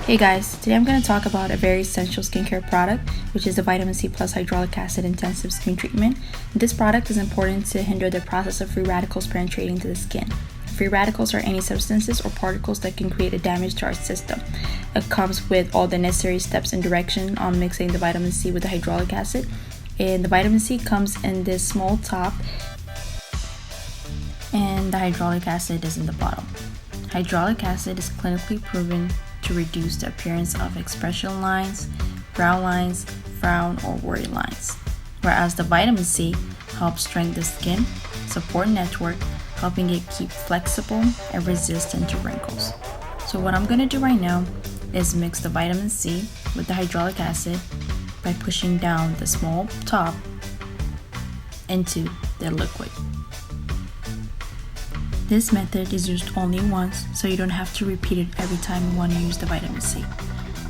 Hey guys, today I'm going to talk about a very essential skincare product, which is the vitamin C plus hyaluronic acid intensive skin treatment. This product is important to hinder the process of free radicals penetrating to the skin. Free radicals are any substances or particles that can create a damage to our system. It comes with all the necessary steps and direction on mixing the vitamin C with the hyaluronic acid. And the vitamin C comes in this small top, and the hyaluronic acid is in the bottom. Hyaluronic acid is clinically proven to reduce the appearance of expression lines, brow lines, frown, or worry lines, whereas the vitamin C helps strengthen the skin support network, helping it keep flexible and resistant to wrinkles. So what I'm going to do right now is mix the vitamin C with the hyaluronic acid by pushing down the small top into the liquid. This method is used only once, so you don't have to repeat it every time you want to use the vitamin C.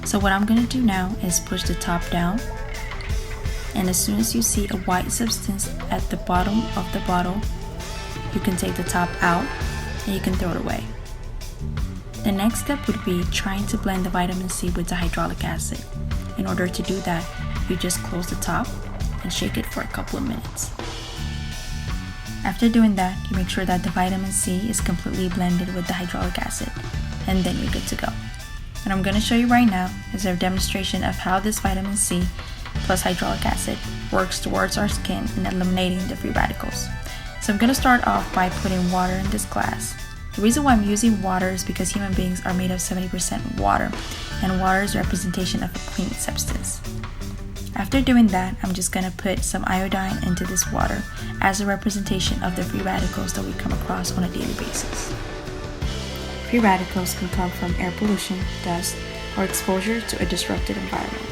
So what I'm going to do now is push the top down, and as soon as you see a white substance at the bottom of the bottle, you can take the top out and you can throw it away. The next step would be trying to blend the vitamin C with the hyaluronic acid. In order to do that, you just close the top and shake it for a couple of minutes. After doing that, you make sure that the vitamin C is completely blended with the hyaluronic acid, and then you're good to go. What I'm going to show you right now is a demonstration of how this vitamin C plus hyaluronic acid works towards our skin in eliminating the free radicals. So I'm going to start off by putting water in this glass. The reason why I'm using water is because human beings are made of 70% water, and water is a representation of a clean substance. After doing that, I'm just going to put some iodine into this water as a representation of the free radicals that we come across on a daily basis. Free radicals can come from air pollution, dust, or exposure to a disrupted environment.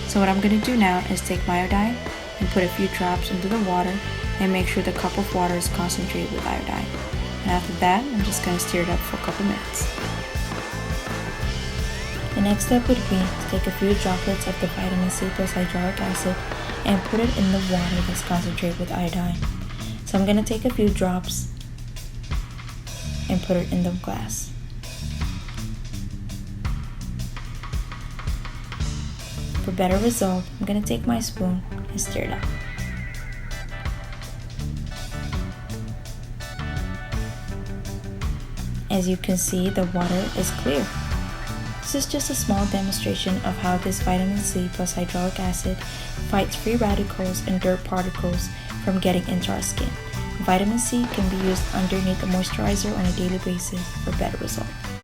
So what I'm going to do now is take my iodine and put a few drops into the water and make sure the cup of water is concentrated with iodine. And after that, I'm just going to stir it up for a couple minutes. The next step would be to take a few droplets of the vitamin C plus hyaluronic acid and put it in the water that's concentrated with iodine. So I'm going to take a few drops and put it in the glass. For better result, I'm going to take my spoon and stir it up. As you can see, the water is clear. This is just a small demonstration of how this vitamin C plus hyaluronic acid fights free radicals and dirt particles from getting into our skin. Vitamin C can be used underneath a moisturizer on a daily basis for better results.